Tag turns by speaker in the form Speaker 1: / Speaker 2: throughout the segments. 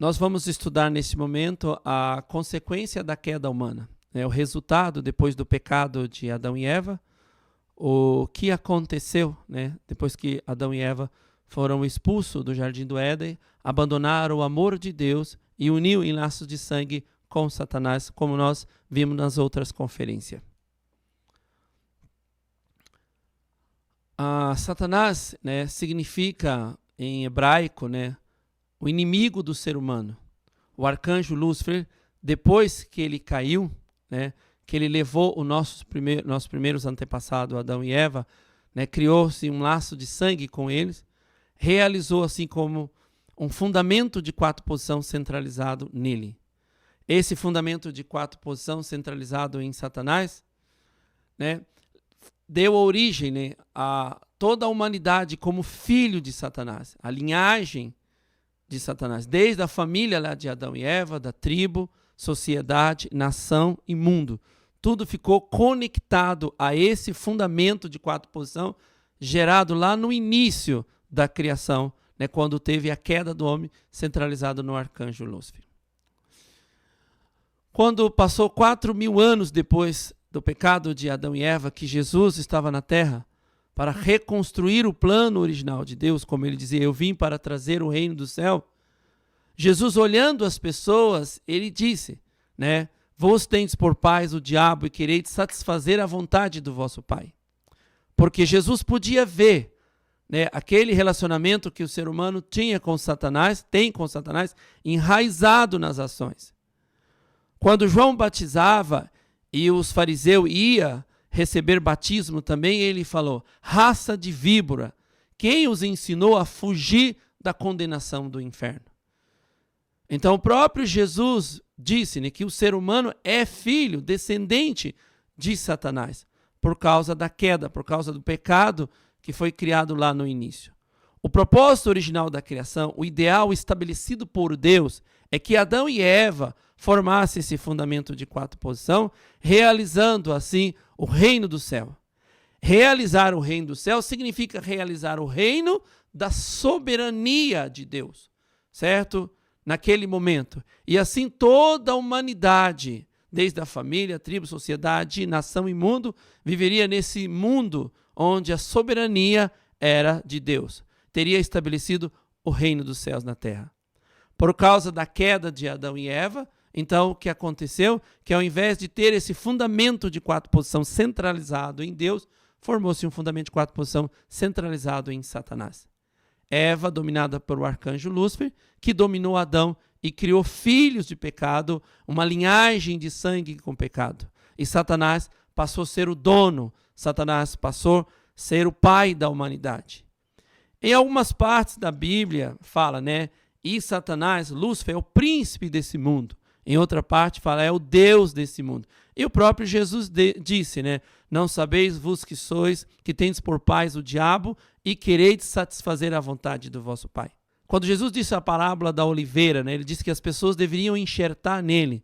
Speaker 1: Nós vamos estudar nesse momento a consequência da queda humana, né? O resultado depois do pecado de Adão e Eva, o que aconteceu, né? Depois que Adão e Eva foram expulsos do Jardim do Éden, abandonaram o amor de Deus e uniu em laços de sangue com Satanás, como nós vimos nas outras conferências. Satanás, né, significa em hebraico, né, o inimigo do ser humano. O arcanjo Lúcifer, depois que ele caiu, né, que ele levou os nossos primeiros antepassados, Adão e Eva, né, criou-se um laço de sangue com eles, realizou assim como um fundamento de 4 posições centralizado nele. Esse fundamento de 4 posições centralizado em Satanás, né, deu origem, né, a toda a humanidade como filho de Satanás, a linhagem de Satanás, desde a família lá de Adão e Eva, da tribo, sociedade, nação e mundo. Tudo ficou conectado a esse fundamento de 4 posições gerado lá no início da criação, né, quando teve a queda do homem centralizado no arcanjo Lúcifer. Quando passou 4.000 anos depois do pecado de Adão e Eva, que Jesus estava na terra para reconstruir o plano original de Deus, como ele dizia, eu vim para trazer o reino do céu. Jesus, olhando as pessoas, ele disse, né, vós tendes por pais o diabo e quereis satisfazer a vontade do vosso pai. Porque Jesus podia ver, né, aquele relacionamento que o ser humano tinha com Satanás, tem com Satanás, enraizado nas ações. Quando João batizava e os fariseus iam receber batismo também, ele falou, raça de víbora, quem os ensinou a fugir da condenação do inferno? Então o próprio Jesus disse, né, que o ser humano é filho, descendente de Satanás, por causa da queda, por causa do pecado que foi criado lá no início. O propósito original da criação, o ideal estabelecido por Deus, é que Adão e Eva formassem esse fundamento de 4 posições, realizando assim o reino do céu. Realizar o reino do céu significa realizar o reino da soberania de Deus, certo? Naquele momento. E assim toda a humanidade, desde a família, tribo, sociedade, nação e mundo, viveria nesse mundo onde a soberania era de Deus. Teria estabelecido o reino dos céus na terra. Por causa da queda de Adão e Eva, então o que aconteceu? Que ao invés de ter esse fundamento de 4 posições centralizado em Deus, formou-se um fundamento de 4 posições centralizado em Satanás. Eva, dominada pelo arcanjo Lúcifer, que dominou Adão e criou filhos de pecado, uma linhagem de sangue com pecado. E Satanás passou a ser o dono, Satanás passou a ser o pai da humanidade. Em algumas partes da Bíblia fala, né? E Satanás, Lúcifer, é o príncipe desse mundo. Em outra parte fala, é o Deus desse mundo. E o próprio Jesus disse, né? Não sabeis vos que sois, que tendes por pais o diabo e quereis satisfazer a vontade do vosso pai. Quando Jesus disse a parábola da oliveira, né? Ele disse que as pessoas deveriam enxertar nele.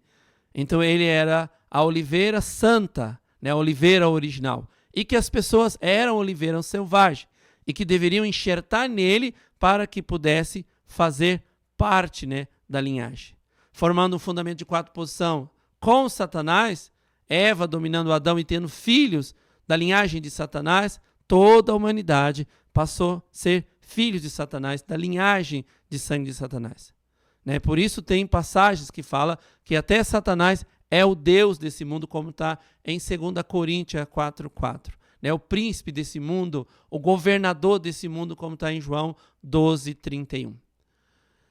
Speaker 1: Então ele era a oliveira santa, né? A oliveira original. E que as pessoas eram oliveira selvagem. E que deveriam enxertar nele para que pudesse fazer parte, né, da linhagem. Formando um fundamento de 4 posições com Satanás, Eva dominando Adão e tendo filhos da linhagem de Satanás, toda a humanidade passou a ser filhos de Satanás, da linhagem de sangue de Satanás. Né? Por isso tem passagens que falam que até Satanás é o Deus desse mundo, como está em 2 Coríntios 4:4. Né, o príncipe desse mundo, o governador desse mundo, como está em João 12:31.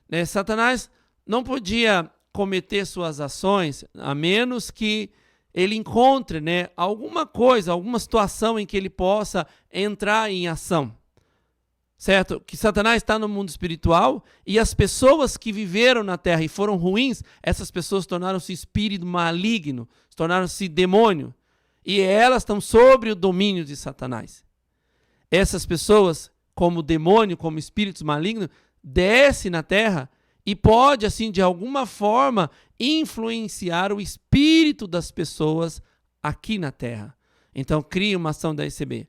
Speaker 1: Né, Satanás não podia cometer suas ações a menos que ele encontre, né, alguma coisa, alguma situação em que ele possa entrar em ação. Certo? Que Satanás está no mundo espiritual e as pessoas que viveram na terra e foram ruins, essas pessoas tornaram-se espírito maligno, tornaram-se demônio. E elas estão sob o domínio de Satanás. Essas pessoas, como demônio, como espíritos malignos, descem na terra e pode, assim, de alguma forma, influenciar o espírito das pessoas aqui na terra. Então, cria uma ação da ECB.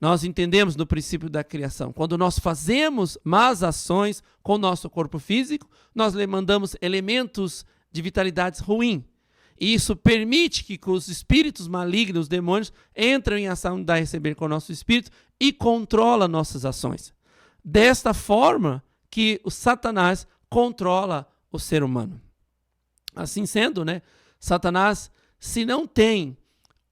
Speaker 1: nós entendemos no princípio da criação. Quando nós fazemos más ações com o nosso corpo físico, nós lhe mandamos elementos de vitalidades ruins. E isso permite que os espíritos malignos, os demônios, entrem em ação de dar e receber com o nosso espírito e controlam nossas ações. Desta forma que o Satanás controla o ser humano. Assim sendo, Satanás, se não tem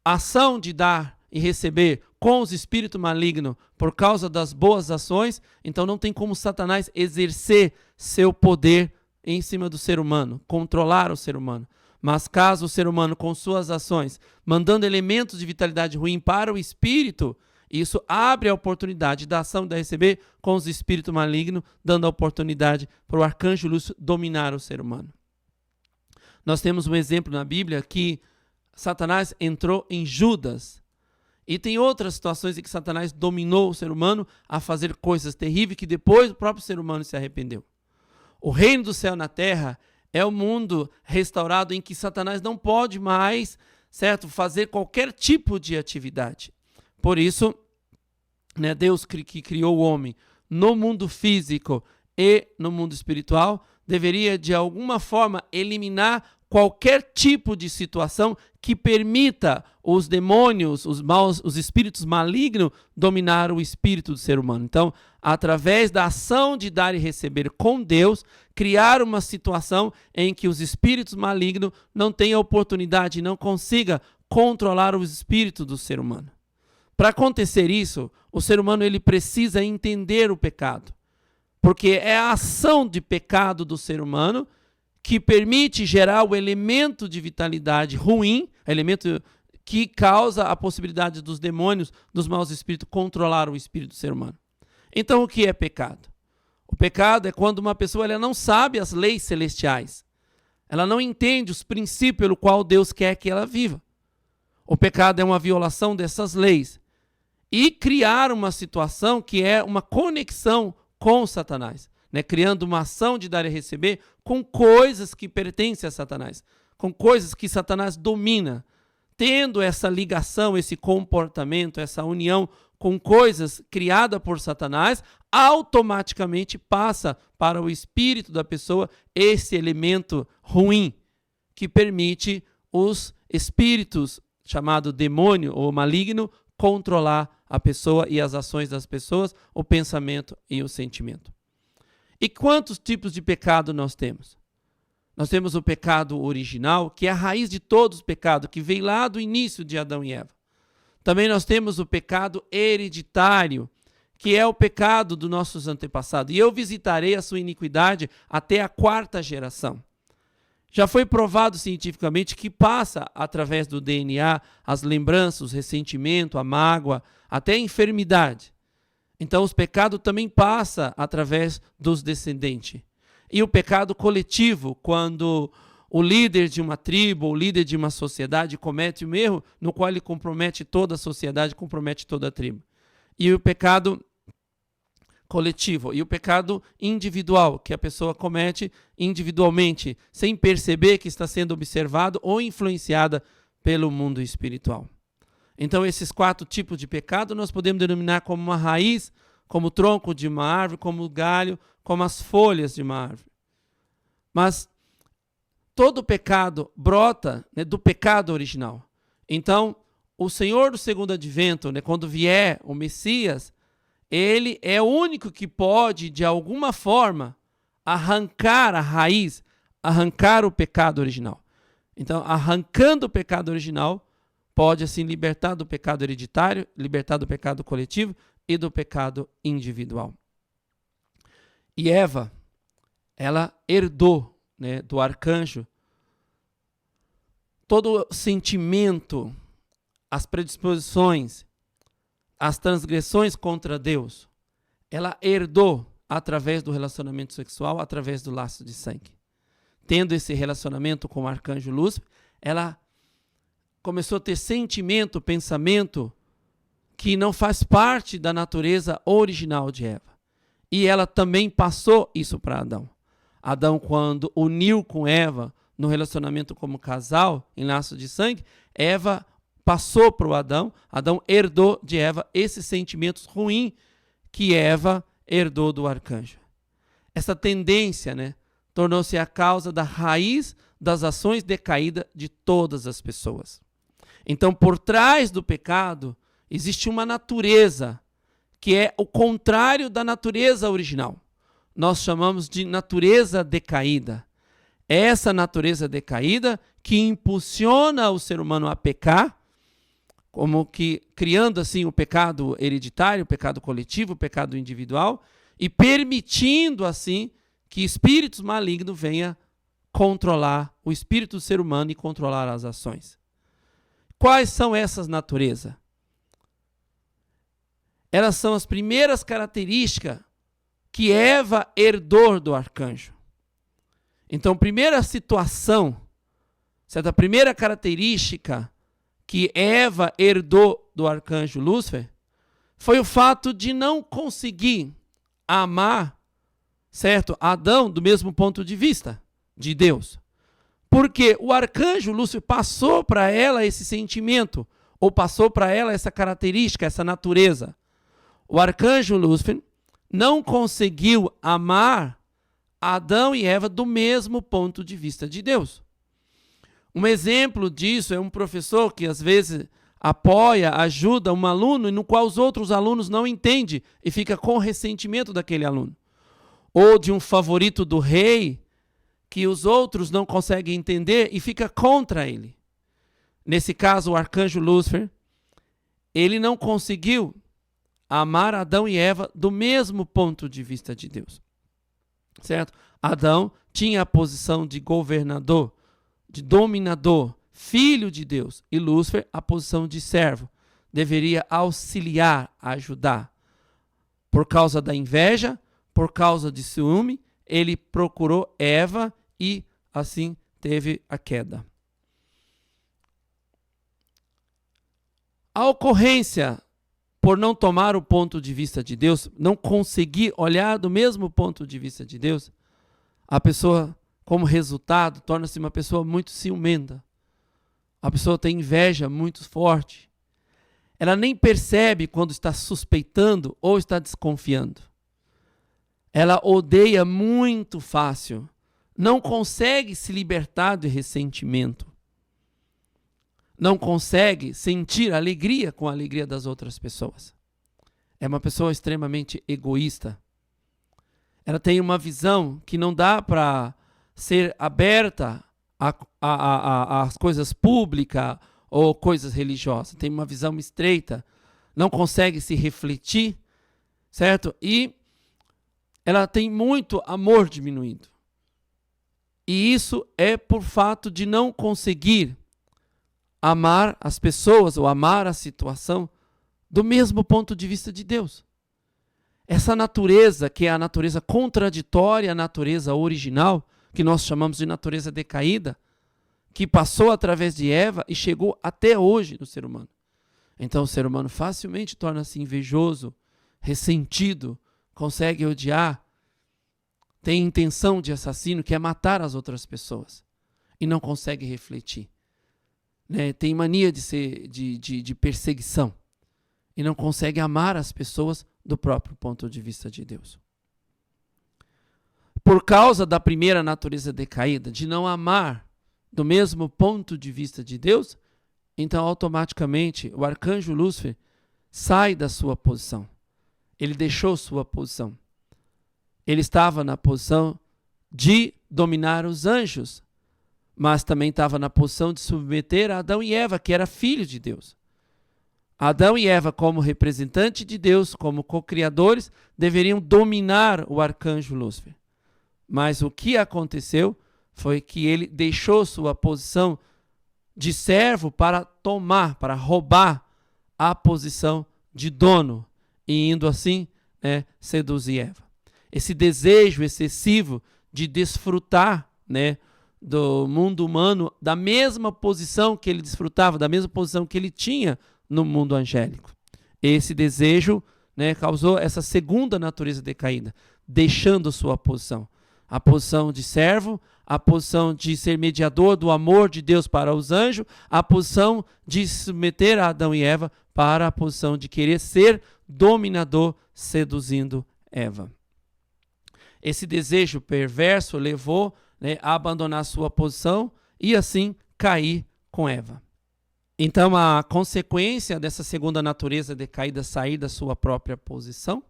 Speaker 1: ação de dar e receber com os espíritos malignos por causa das boas ações, então não tem como Satanás exercer seu poder em cima do ser humano, controlar o ser humano. Mas caso o ser humano, com suas ações, mandando elementos de vitalidade ruim para o espírito, isso abre a oportunidade da ação de receber com os espíritos malignos, dando a oportunidade para o arcanjo Lúcifer dominar o ser humano. Nós temos um exemplo na Bíblia que Satanás entrou em Judas. E tem outras situações em que Satanás dominou o ser humano a fazer coisas terríveis que depois o próprio ser humano se arrependeu. O reino do céu na terra é o mundo restaurado em que Satanás não pode mais, certo, fazer qualquer tipo de atividade. Por isso, Deus que criou o homem no mundo físico e no mundo espiritual, deveria de alguma forma eliminar qualquer tipo de situação que permita os demônios, os espíritos malignos dominar o espírito do ser humano. Então, através da ação de dar e receber com Deus, criar uma situação em que os espíritos malignos não tenham oportunidade, não consigam controlar os espíritos do ser humano. Para acontecer isso, o ser humano ele precisa entender o pecado, porque é a ação de pecado do ser humano que permite gerar o elemento de vitalidade ruim, elemento que causa a possibilidade dos demônios, dos maus espíritos, controlar o espírito do ser humano. Então, o que é pecado? O pecado é quando uma pessoa ela não sabe as leis celestiais. Ela não entende os princípios pelo qual Deus quer que ela viva. O pecado é uma violação dessas leis. E criar uma situação que é uma conexão com Satanás. Criando uma ação de dar e receber com coisas que pertencem a Satanás, com coisas que Satanás domina, tendo essa ligação, esse comportamento, essa união com coisas criadas por Satanás, automaticamente passa para o espírito da pessoa esse elemento ruim que permite os espíritos, chamado demônio ou maligno, controlar a pessoa e as ações das pessoas, o pensamento e o sentimento. E quantos tipos de pecado nós temos? Nós temos o pecado original, que é a raiz de todos os pecados, que veio lá do início de Adão e Eva. Também nós temos o pecado hereditário, que é o pecado dos nossos antepassados. E eu visitarei a sua iniquidade até a 4ª geração. Já foi provado cientificamente que passa através do DNA as lembranças, o ressentimento, a mágoa, até a enfermidade. Então, os pecados também passam através dos descendentes. E o pecado coletivo, quando o líder de uma tribo, o líder de uma sociedade comete um erro no qual ele compromete toda a sociedade, compromete toda a tribo. E o pecado coletivo. E o pecado individual, que a pessoa comete individualmente, sem perceber que está sendo observado ou influenciada pelo mundo espiritual. Então, esses 4 tipos de pecado nós podemos denominar como uma raiz, como o tronco de uma árvore, como o galho, como as folhas de uma árvore. Mas todo pecado brota do pecado original. Então, o Senhor do segundo advento, quando vier o Messias, ele é o único que pode, de alguma forma, arrancar a raiz, arrancar o pecado original. Então, arrancando o pecado original, pode assim libertar do pecado hereditário, libertar do pecado coletivo e do pecado individual. E Eva, ela herdou do arcanjo todo o sentimento, as predisposições, as transgressões contra Deus. Ela herdou através do relacionamento sexual, através do laço de sangue. Tendo esse relacionamento com o arcanjo Lúcifer, ela começou a ter sentimento, pensamento que não faz parte da natureza original de Eva. E ela também passou isso para Adão. Adão, quando uniu com Eva no relacionamento como casal, em laço de sangue, Eva passou para o Adão. Adão herdou de Eva esses sentimentos ruins que Eva herdou do arcanjo. Essa tendência, né, tornou-se a causa da raiz das ações decaídas de todas as pessoas. Então, por trás do pecado, existe uma natureza que é o contrário da natureza original. Nós chamamos de natureza decaída. Essa natureza decaída que impulsiona o ser humano a pecar, como que criando assim o pecado hereditário, o pecado coletivo, o pecado individual, e permitindo assim que espíritos malignos venham controlar o espírito do ser humano e controlar as ações. Quais são essas naturezas? Elas são as primeiras características que Eva herdou do arcanjo. Então, primeira situação, certo? A primeira característica que Eva herdou do arcanjo Lúcifer foi o fato de não conseguir amar, certo, Adão do mesmo ponto de vista de Deus. Porque o arcanjo Lúcifer passou para ela esse sentimento, ou passou para ela essa característica, essa natureza. O arcanjo Lúcifer não conseguiu amar Adão e Eva do mesmo ponto de vista de Deus. Um exemplo disso é um professor que às vezes apoia, ajuda um aluno e no qual os outros alunos não entendem e fica com ressentimento daquele aluno. Ou de um favorito do rei que os outros não conseguem entender e fica contra ele. Nesse caso, o arcanjo Lúcifer, ele não conseguiu amar Adão e Eva do mesmo ponto de vista de Deus. Certo? Adão tinha a posição de governador, de dominador, filho de Deus. E Lúcifer, a posição de servo. Deveria auxiliar, ajudar. Por causa da inveja, por causa de ciúme, ele procurou Eva e assim teve a queda. A ocorrência por não tomar o ponto de vista de Deus, não conseguir olhar do mesmo ponto de vista de Deus, a pessoa, como resultado, torna-se uma pessoa muito ciumenta. A pessoa tem inveja muito forte. Ela nem percebe quando está suspeitando ou está desconfiando. Ela odeia muito fácil. Não consegue se libertar do ressentimento. Não consegue sentir alegria com a alegria das outras pessoas. É uma pessoa extremamente egoísta. Ela tem uma visão que não dá para ser aberta às coisas públicas ou coisas religiosas. Tem uma visão estreita, não consegue se refletir, certo? E ela tem muito amor diminuído. E isso é por fato de não conseguir amar as pessoas ou amar a situação do mesmo ponto de vista de Deus. Essa natureza, que é a natureza contraditória à natureza original, que nós chamamos de natureza decaída, que passou através de Eva e chegou até hoje no ser humano. Então o ser humano facilmente torna-se invejoso, ressentido, consegue odiar, tem intenção de assassino, quer matar as outras pessoas e não consegue refletir. Tem mania de perseguição e não consegue amar as pessoas do próprio ponto de vista de Deus. Por causa da primeira natureza decaída, de não amar do mesmo ponto de vista de Deus, então automaticamente o arcanjo Lúcifer sai da sua posição. Ele deixou sua posição. Ele estava na posição de dominar os anjos, mas também estava na posição de submeter a Adão e Eva, que era filho de Deus. Adão e Eva, como representante de Deus, como co-criadores, deveriam dominar o arcanjo Lúcifer. Mas o que aconteceu foi que ele deixou sua posição de servo para tomar, para roubar a posição de dono, e indo assim, seduzir Eva. Esse desejo excessivo de desfrutar, do mundo humano, da mesma posição que ele desfrutava, da mesma posição que ele tinha no mundo angélico. Esse desejo causou essa segunda natureza decaída, deixando sua posição. a posição de servo, a posição de ser mediador do amor de Deus para os anjos, a posição de submeter a Adão e Eva para a posição de querer ser dominador, seduzindo Eva. Esse desejo perverso levou, né, a abandonar sua posição e assim cair com Eva. Então, a consequência dessa segunda natureza decaída sair da sua própria posição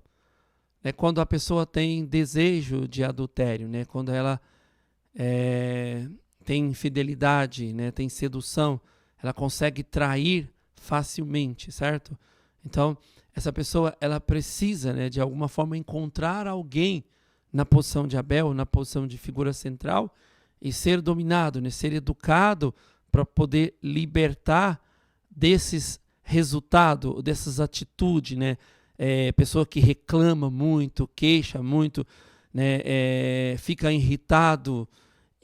Speaker 1: é quando a pessoa tem desejo de adultério, né? Quando ela tem infidelidade, né? Tem sedução, ela consegue trair facilmente, certo? Então, essa pessoa ela precisa, né, de alguma forma encontrar alguém na posição de Abel, na posição de figura central e ser dominado, né? Ser educado para poder libertar desses resultados, dessas atitudes, né? Pessoa que reclama muito, queixa muito, né? Fica irritado.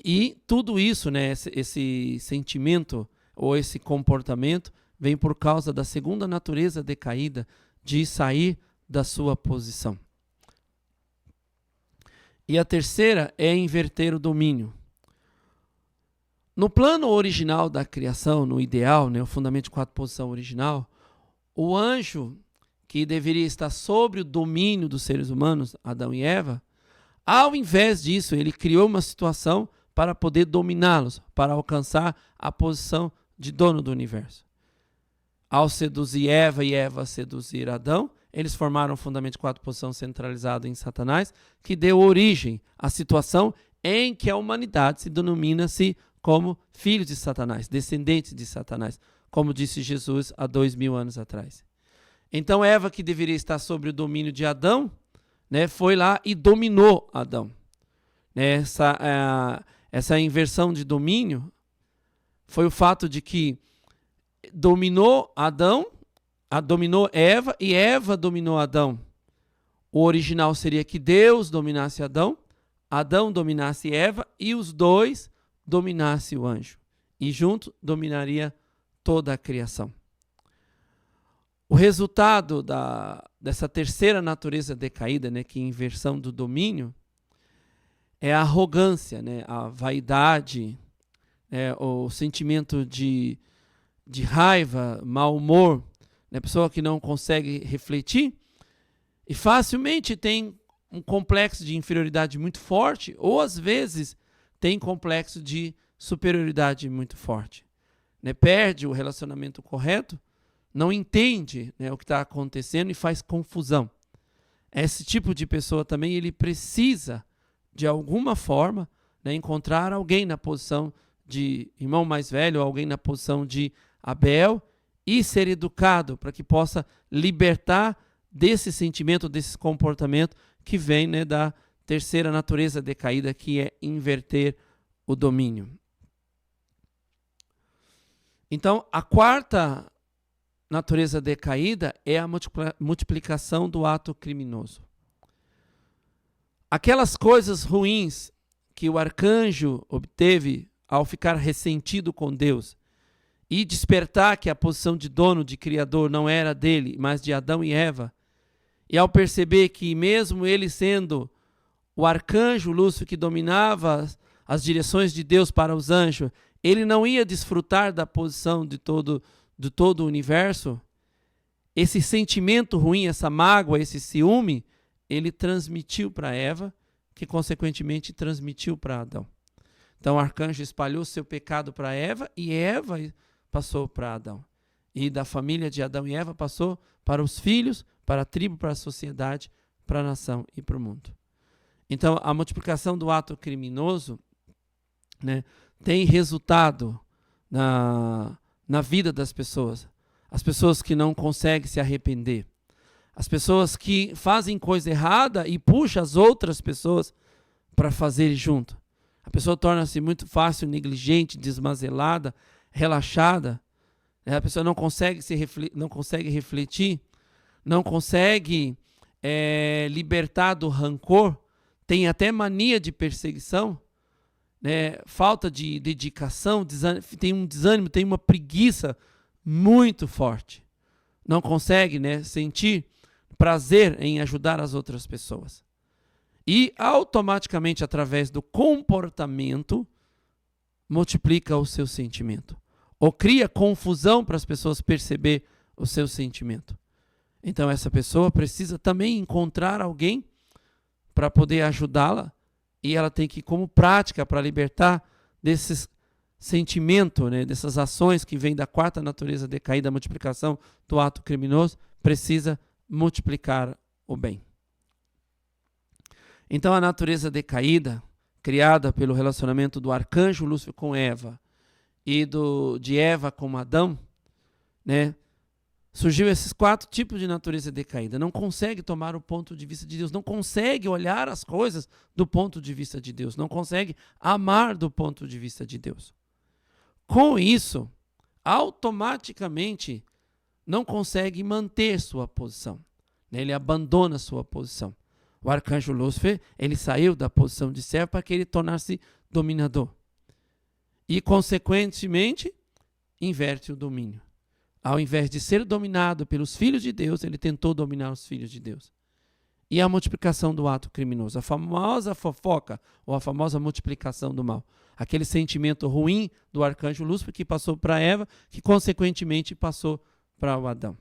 Speaker 1: E tudo isso, né? Esse sentimento ou esse comportamento vem por causa da segunda natureza decaída de sair da sua posição. E a terceira é inverter o domínio. No plano original da criação, no ideal, né, o fundamento de 4 posição original, o anjo que deveria estar sobre o domínio dos seres humanos, Adão e Eva, ao invés disso, ele criou uma situação para poder dominá-los, para alcançar a posição de dono do universo. Ao seduzir Eva e Eva seduzir Adão, eles formaram o fundamento de 4 posição centralizado em Satanás, que deu origem à situação em que a humanidade se denomina-se como filhos de Satanás, descendentes de Satanás, como disse Jesus há 2000 anos atrás. Então Eva, que deveria estar sob o domínio de Adão, né, foi lá e dominou Adão. Essa inversão de domínio foi o fato de que dominou Adão, dominou Eva e Eva dominou Adão. O original seria que Deus dominasse Adão, Adão dominasse Eva e os dois dominasse o anjo. E junto dominaria toda a criação. O resultado dessa terceira natureza decaída, né, que é a inversão do domínio, é a arrogância, né, a vaidade, o sentimento de raiva, mau humor, né, pessoa que não consegue refletir e facilmente tem um complexo de inferioridade muito forte ou às vezes tem complexo de superioridade muito forte. Né, perde o relacionamento correto, não entende, né, o que está acontecendo e faz confusão. Esse tipo de pessoa também ele precisa, de alguma forma, né, encontrar alguém na posição de irmão mais velho, alguém na posição de Abel e ser educado para que possa libertar desse sentimento, desse comportamento que vem, né, da terceira natureza decaída, que é inverter o domínio. Então, a quarta natureza decaída é a multiplicação do ato criminoso. Aquelas coisas ruins que o arcanjo obteve ao ficar ressentido com Deus e despertar que a posição de dono, de criador, não era dele, mas de Adão e Eva, e ao perceber que mesmo ele sendo o arcanjo Lúcifer que dominava as direções de Deus para os anjos, ele não ia desfrutar da posição de todo o universo, esse sentimento ruim, essa mágoa, esse ciúme, ele transmitiu para Eva, que consequentemente transmitiu para Adão. Então o arcanjo espalhou seu pecado para Eva e Eva passou para Adão. E da família de Adão e Eva passou para os filhos, para a tribo, para a sociedade, para a nação e para o mundo. Então a multiplicação do ato criminoso, né, tem resultado na vida das pessoas. As pessoas que não conseguem se arrepender. As pessoas que fazem coisa errada e puxam as outras pessoas para fazer junto. A pessoa torna-se muito fácil, negligente, desmazelada, relaxada. A pessoa não consegue refletir, não consegue libertar do rancor, tem até mania de perseguição, né? Falta de dedicação, tem um desânimo, tem uma preguiça muito forte. Não consegue, né, sentir prazer em ajudar as outras pessoas. e automaticamente, através do comportamento, multiplica o seu sentimento. Ou cria confusão para as pessoas perceber o seu sentimento. Então essa pessoa precisa também encontrar alguém para poder ajudá-la, e ela tem que, como prática para libertar desses sentimentos, né, dessas ações que vêm da quarta natureza decaída, a multiplicação do ato criminoso, precisa multiplicar o bem. Então a natureza decaída, criada pelo relacionamento do arcanjo Lúcifer com Eva e de Eva com Adão, né, surgiu esses 4 tipos de natureza decaída. Não consegue tomar o ponto de vista de Deus, não consegue olhar as coisas do ponto de vista de Deus, não consegue amar do ponto de vista de Deus. Com isso, automaticamente não consegue manter sua posição, né? Ele abandona sua posição. O arcanjo Lúcifer, ele saiu da posição de servo para que ele tornasse dominador. E, consequentemente, inverte o domínio. Ao invés de ser dominado pelos filhos de Deus, ele tentou dominar os filhos de Deus. E a multiplicação do ato criminoso, a famosa fofoca ou a famosa multiplicação do mal. Aquele sentimento ruim do arcanjo Lúcifer que passou para Eva, que consequentemente passou para o Adão.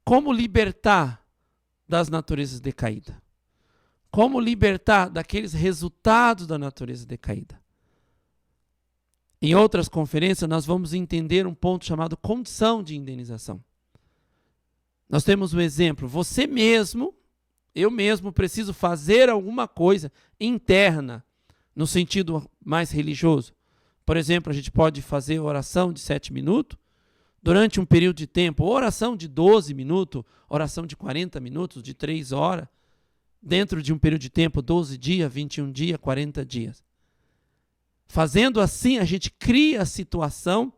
Speaker 1: Como libertar das naturezas decaídas? Como libertar daqueles resultados da natureza decaída? Em outras conferências, nós vamos entender um ponto chamado condição de indenização. Nós temos um exemplo. Você mesmo, eu mesmo, preciso fazer alguma coisa interna, no sentido mais religioso. Por exemplo, a gente pode fazer oração de 7 minutos, durante um período de tempo, oração de 12 minutos, oração de 40 minutos, de 3 horas, dentro de um período de tempo, 12 dias, 21 dias, 40 dias. Fazendo assim, a gente cria a situação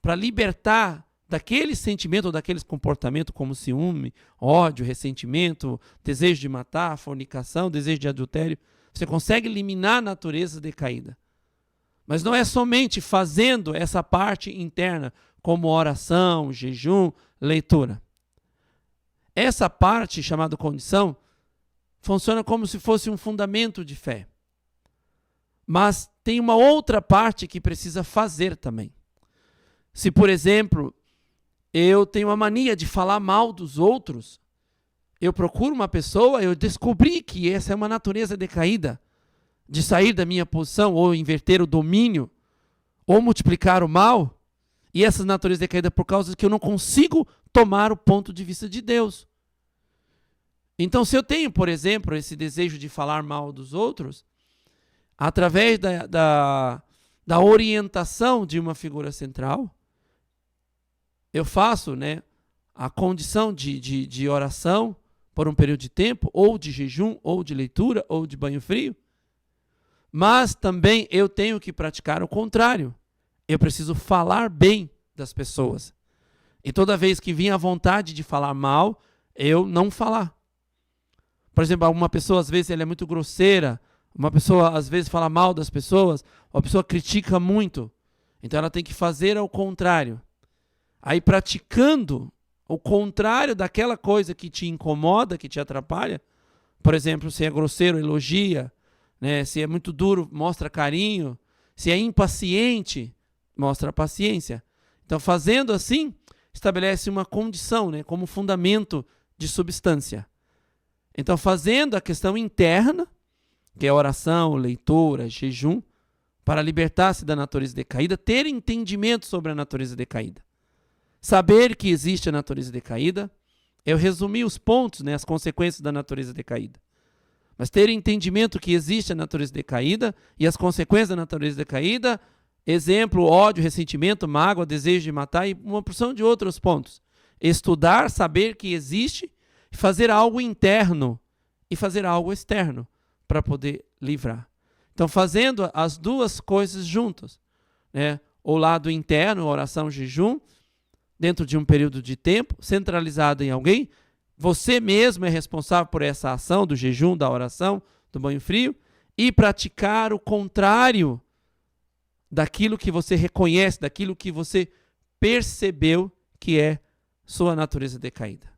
Speaker 1: para libertar daquele sentimento ou daqueles comportamentos como ciúme, ódio, ressentimento, desejo de matar, fornicação, desejo de adultério. Você consegue eliminar a natureza decaída. Mas não é somente fazendo essa parte interna, como oração, jejum, leitura. Essa parte, chamada condição, funciona como se fosse um fundamento de fé. Mas tem uma outra parte que precisa fazer também. Se, por exemplo, eu tenho a mania de falar mal dos outros, eu procuro uma pessoa, eu descobri que essa é uma natureza decaída, de sair da minha posição, ou inverter o domínio, ou multiplicar o mal, e essa natureza decaída por causa que eu não consigo tomar o ponto de vista de Deus. Então, se eu tenho, por exemplo, esse desejo de falar mal dos outros, através da orientação de uma figura central, eu faço, né, a condição de oração por um período de tempo, ou de jejum, ou de leitura, ou de banho frio. Mas também eu tenho que praticar o contrário. Eu preciso falar bem das pessoas. E toda vez que vem a vontade de falar mal, eu não falar. Por exemplo, uma pessoa às vezes ela é muito grosseira, uma pessoa às vezes fala mal das pessoas, uma pessoa critica muito. Então ela tem que fazer ao contrário. Aí praticando o contrário daquela coisa que te incomoda, que te atrapalha, por exemplo, se é grosseiro, elogia, né? Se é muito duro, mostra carinho, se é impaciente, mostra paciência. Então, fazendo assim, estabelece uma condição, né, como fundamento de substância. Então, fazendo a questão interna, que é oração, leitura, jejum, para libertar-se da natureza decaída, ter entendimento sobre a natureza decaída. Saber que existe a natureza decaída, eu resumi os pontos, né, as consequências da natureza decaída. Mas ter entendimento que existe a natureza decaída e as consequências da natureza decaída, exemplo, ódio, ressentimento, mágoa, desejo de matar e uma porção de outros pontos. Estudar, saber que existe, fazer algo interno e fazer algo externo para poder livrar. Então, fazendo as duas coisas juntas, né? O lado interno, oração, jejum, dentro de um período de tempo, centralizado em alguém, você mesmo é responsável por essa ação do jejum, da oração, do banho frio, e praticar o contrário daquilo que você reconhece, daquilo que você percebeu que é sua natureza decaída.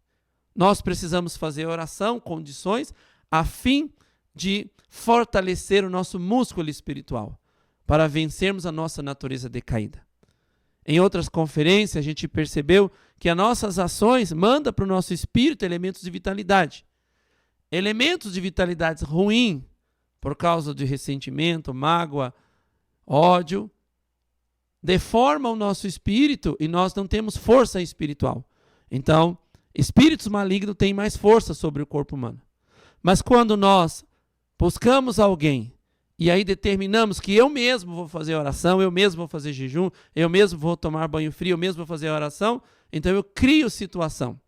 Speaker 1: Nós precisamos fazer oração, condições, a fim de fortalecer o nosso músculo espiritual para vencermos a nossa natureza decaída. Em outras conferências, a gente percebeu que as nossas ações mandam para o nosso espírito elementos de vitalidade. Elementos de vitalidade ruim, por causa de ressentimento, mágoa, ódio, deformam o nosso espírito e nós não temos força espiritual. Então, espíritos malignos têm mais força sobre o corpo humano. Mas quando nós buscamos alguém e aí determinamos que eu mesmo vou fazer oração, eu mesmo vou fazer jejum, eu mesmo vou tomar banho frio, eu mesmo vou fazer oração, então eu crio situação.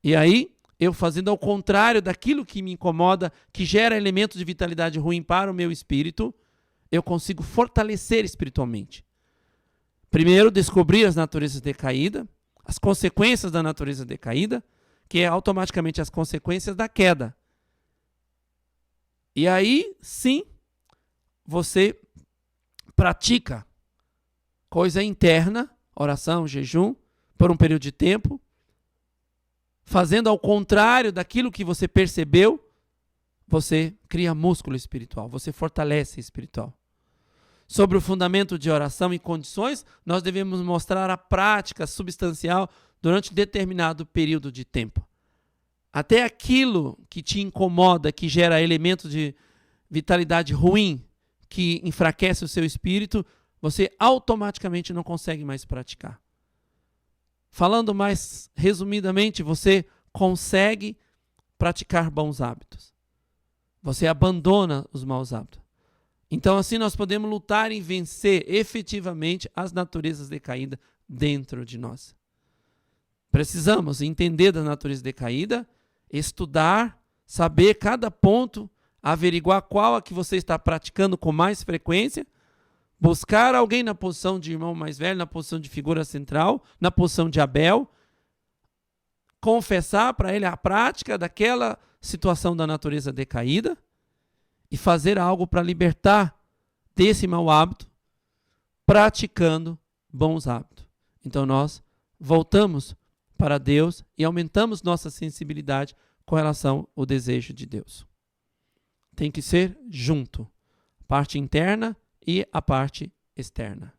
Speaker 1: E aí, eu fazendo ao contrário daquilo que me incomoda, que gera elementos de vitalidade ruim para o meu espírito, eu consigo fortalecer espiritualmente. Primeiro, descobrir as naturezas decaídas, as consequências da natureza decaída, que é automaticamente as consequências da queda. E aí, sim, você pratica coisa interna, oração, jejum, por um período de tempo, fazendo ao contrário daquilo que você percebeu, você cria músculo espiritual, você fortalece espiritual. Sobre o fundamento de oração e condições, nós devemos mostrar a prática substancial durante determinado período de tempo. Até aquilo que te incomoda, que gera elementos de vitalidade ruim, que enfraquece o seu espírito, você automaticamente não consegue mais praticar. Falando mais resumidamente, você consegue praticar bons hábitos. Você abandona os maus hábitos. Então, assim, nós podemos lutar e vencer efetivamente as naturezas decaídas dentro de nós. Precisamos entender da natureza decaída, estudar, saber cada ponto, averiguar qual a que você está praticando com mais frequência, buscar alguém na posição de irmão mais velho, na posição de figura central, na posição de Abel, confessar para ele a prática daquela situação da natureza decaída e fazer algo para libertar desse mau hábito, praticando bons hábitos. Então nós voltamos para Deus e aumentamos nossa sensibilidade com relação ao desejo de Deus. Tem que ser junto, a parte interna e a parte externa.